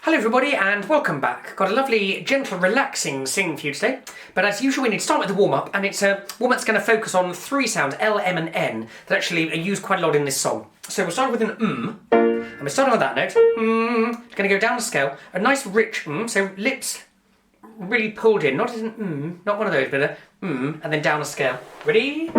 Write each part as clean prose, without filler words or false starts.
Hello everybody and welcome back. Got a lovely, gentle, relaxing sing for you today. But as usual we need to start with the warm-up, and it's a warm-up that's going to focus on three sounds, L, M and N, that actually are used quite a lot in this song. So we'll start with an and we're starting on that note. It's going to go down the scale, a nice rich so lips really pulled in, not as an not one of those, but a and then down the scale. Ready?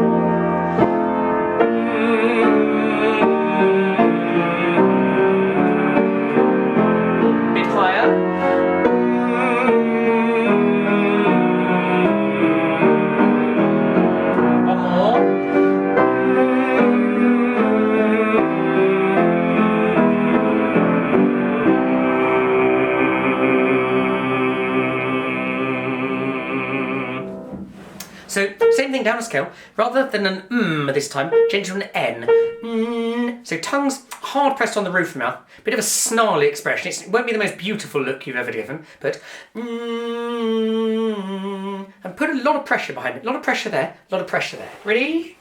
So, same thing down a scale, rather than an this time, change to an N. So tongue's hard pressed on the roof of the mouth, bit of a snarly expression. It won't be the most beautiful look you've ever given, but and put a lot of pressure behind it. A lot of pressure there, a lot of pressure there. Ready?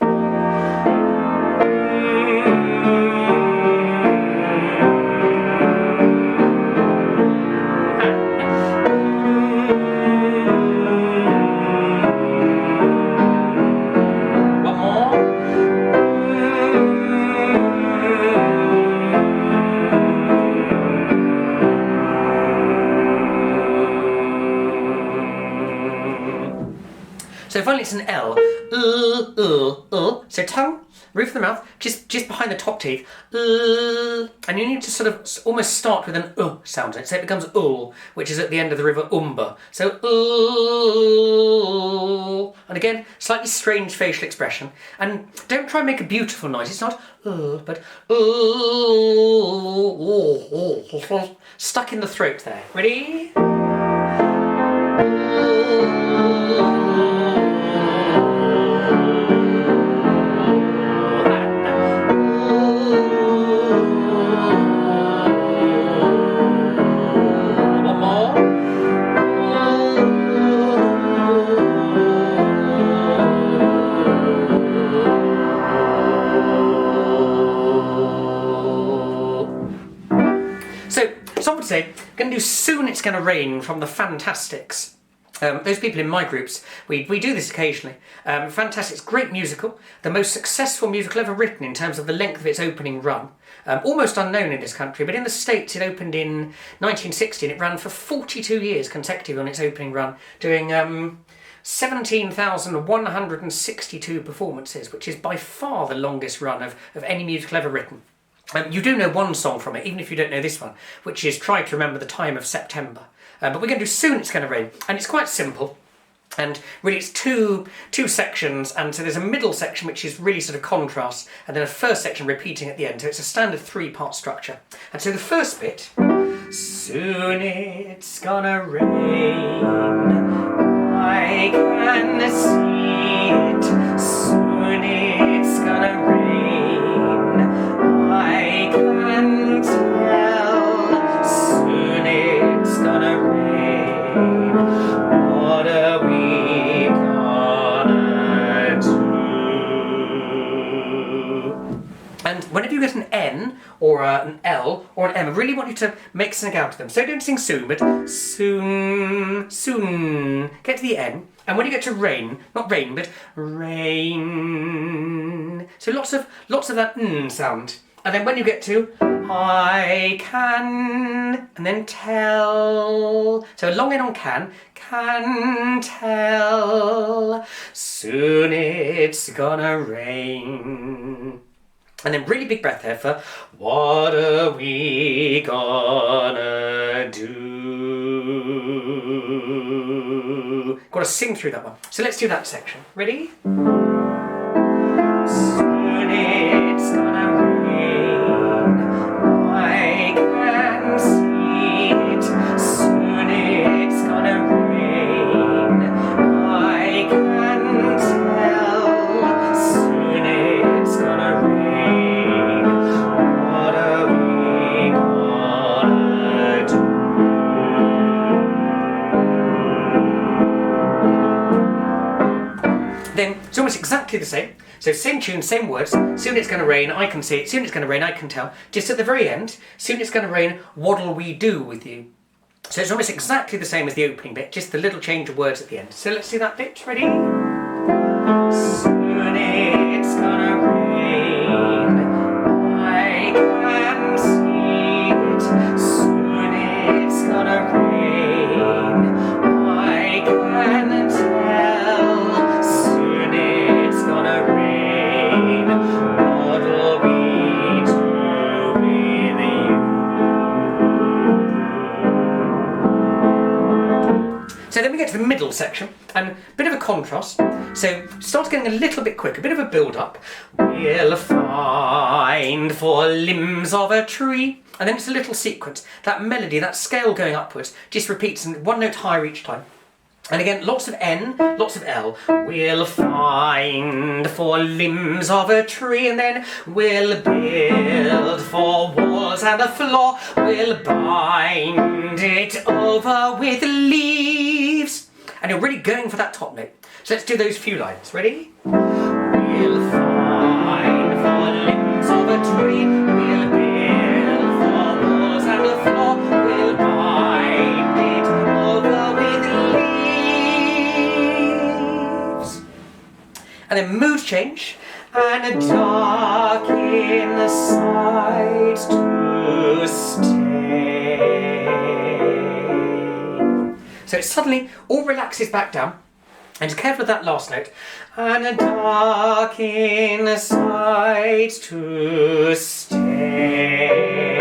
So finally it's an L. So tongue, roof of the mouth, just behind the top teeth. And you need to sort of almost start with an sound. So it becomes which is at the end of the river Umber. So and again, slightly strange facial expression. And don't try and make a beautiful noise. It's not but stuck in the throat there. Ready? So, some would say, going to do Soon It's Gonna Rain from the Fantasticks. Those people in my groups, we do this occasionally. Fantasticks, great musical, the most successful musical ever written in terms of the length of its opening run. Almost unknown in this country, but in the States it opened in 1960 and it ran for 42 years consecutive on its opening run, doing 17,162 performances, which is by far the longest run of any musical ever written. You do know one song from it, even if you don't know this one, which is Try to Remember the Time of September. But we're going to do Soon It's Gonna Rain, and it's quite simple. And really it's two sections, and so there's a middle section which is really sort of contrast, and then a first section repeating at the end, so it's a standard 3-part structure. And so the first bit, soon it's gonna rain, I can see it, soon it's gonna rain, I can tell, soon it's gonna rain, what are we gonna do? And whenever you get an N, or an L, or an M, I really want you to make something out of them. So don't sing soon, but soon, soon. Get to the N, and when you get to rain, not rain, but rain. So lots of that sound. And then when you get to I can, and then tell. So a long N on can tell, soon it's gonna rain. And then really big breath there for what are we gonna do? Got to sing through that one. So let's do that section. Ready? Soon it's gonna rain, I can see it, soon it's gonna rain, I can tell, soon it's gonna rain, what are we gonna do? Then it's almost exactly the same. So same tune, same words, soon it's going to rain, I can see it, soon it's going to rain, I can tell. Just at the very end, soon it's going to rain, what'll we do with you? So it's almost exactly the same as the opening bit, just the little change of words at the end. So let's do that bit. Ready? Soon it's gonna rain. I can see it. Soon it's gonna rain. I can tell. Soon it's gonna rain. What'll we do with you? So then we get to the middle section, and a bit of a contrast. So starts getting a little bit quicker, a bit of a build-up. We'll find 4 limbs of a tree. And then it's a little sequence. That melody, that scale going upwards, just repeats and 1 note higher each time. And again, lots of N, lots of L. We'll find 4 limbs of a tree, and then we'll build 4 walls and a floor. We'll bind it over with leaves. And you're really going for that top note. So let's do those few lines. Ready? We'll find 4 limbs of a tree. We'll build 4 walls and a floor. We'll bind it over with leaves. And then mood change. And a dark inside to stay. So it suddenly all relaxes back down. And just careful with that last note. And a dark inside to stay.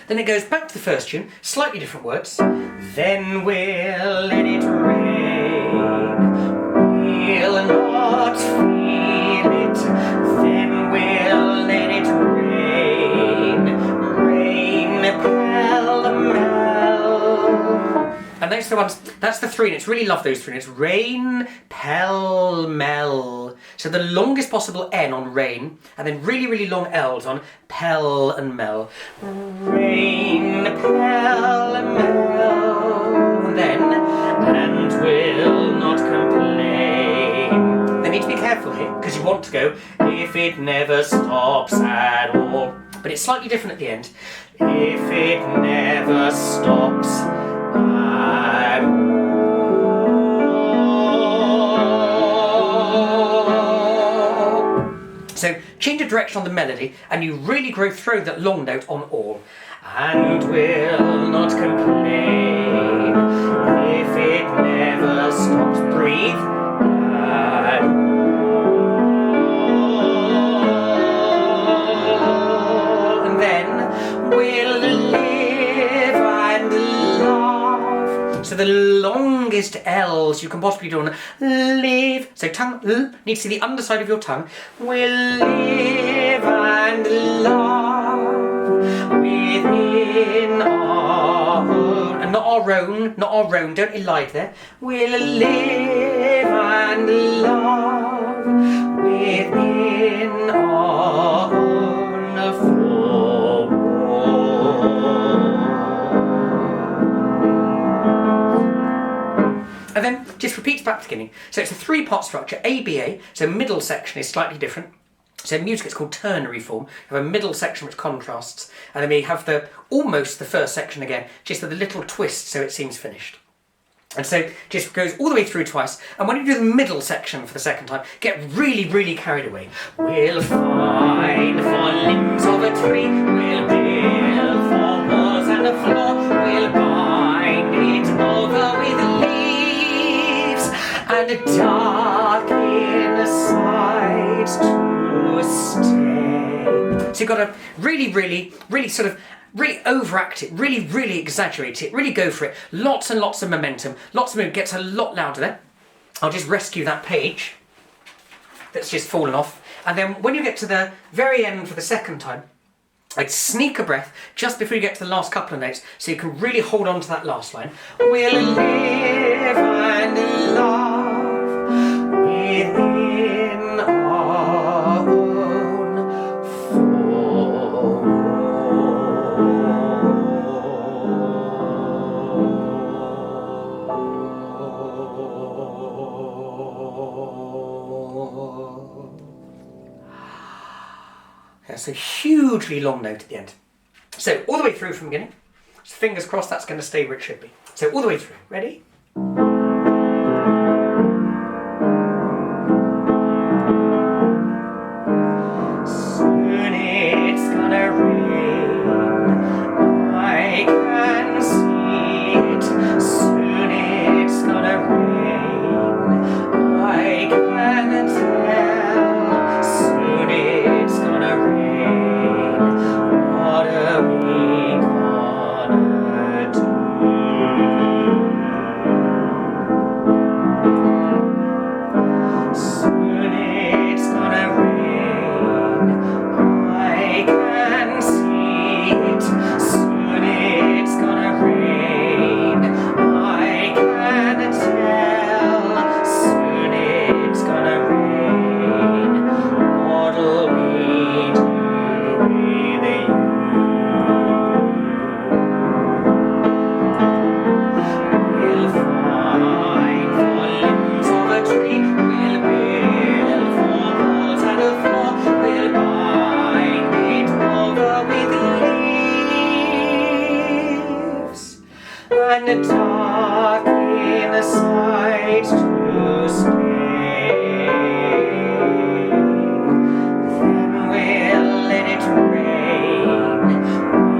Then it goes back to the first tune, slightly different words. Then we'll let it rain. We'll not feel it. Then we'll let it rain. Rain pell-mell. And those are the ones, that's the 3 notes. Really love those 3 notes. Rain, pell-mell. So the longest possible N on rain, and then really, really long L's on pell and mell. Rain, pell-mell. And then, and will not complain. They need to be careful here, because you want to go, if it never stops at all. But it's slightly different at the end. If it never stops at all. So change the direction on the melody, and you really throw that long note on all. And will not complain if it never stops. Breathe. At all. And then we'll live and love. So the longest L's you can possibly do on live. So tongue needs to see the underside of your tongue. We'll live and love within our own, and not our own, not our own. Don't elide there. We'll live and love within our own four walls. And then just repeats back to the beginning. So it's a 3-part structure, ABA. So middle section is slightly different. So music, it's called ternary form. You have a middle section which contrasts, and then we have almost the first section again, just with a little twist so it seems finished. And so just goes all the way through twice, and when you do the middle section for the second time, get really, really carried away. We'll find 4 limbs of a tree, we'll build 4 walls and a floor, we'll bind it over with leaves, and a dark inside to stay. So you've got to really, really, really sort of really overact it, really, really exaggerate it, really go for it. Lots and lots of momentum, lots of movement, gets a lot louder there. I'll just rescue that page that's just fallen off. And then when you get to the very end for the second time, I'd sneak a breath just before you get to the last couple of notes so you can really hold on to that last line. We'll live and love within our own four. That's a hugely long note at the end. So all the way through from the beginning. So fingers crossed that's going to stay where it should be. So all the way through. Ready? Soon it's gonna rain. I can see it. Soon it's gonna rain. I can tell. Soon it's gonna rain. What are we gonna do? Soon it's gonna rain. I can see it. Soon it's gonna rain. I can tell. Soon it's gonna rain. What'll we do with you? We'll find for limbs of a tree. We'll build for walls and a floor. We'll bind it over with leaves and dark inside to stay. Then we'll let it rain.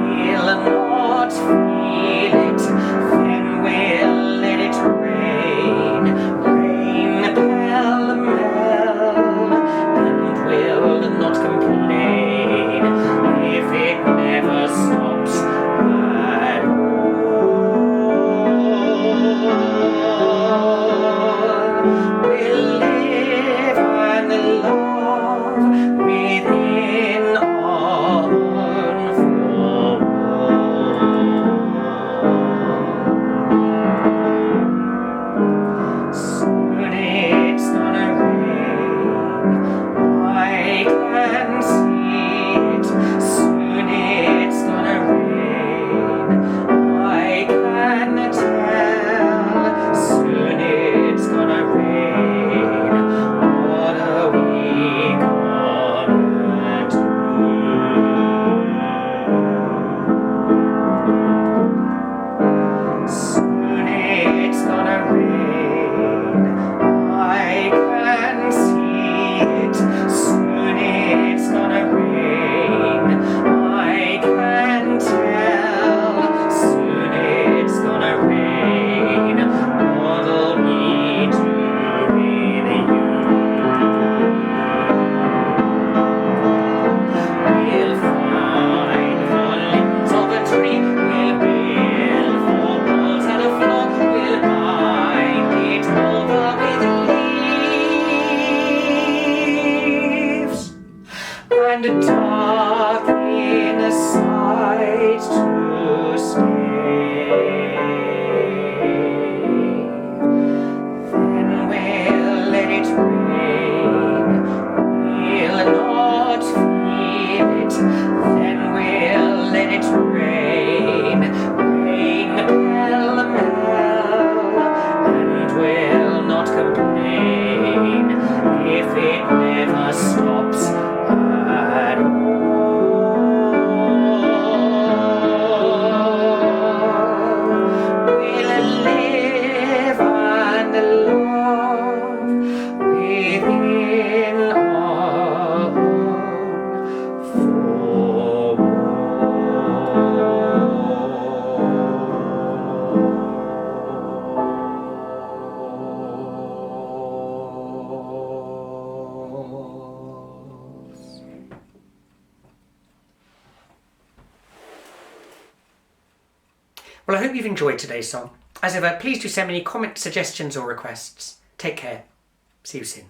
We'll not feel it. Then we'll let it rain. Rain pell-mell, and we'll not complain if it never stops at all. We'll live and love within our own four walls. Soon it's gonna rain. I can see it. Soon it's gonna rain. I can tell. Soon it's gonna rain. What are we gonna do? Soon it's gonna rain. I can see it. Soon it's gonna rain. I can tell. Soon it's gonna rain. What'll we do with you? We'll find for limbs of a tree. We'll build for walls and a floor. We'll bind it over with leaves and dark inside to stay. Then we'll let it rain. We'll not feel it. Then we'll let it rain. Rain pell-mell, and we'll not complain if it never stops at all. We'll live and love within our own four walls. Well, I hope you've enjoyed today's song. As ever, please do send me any comments, suggestions or requests. Take care. See you soon.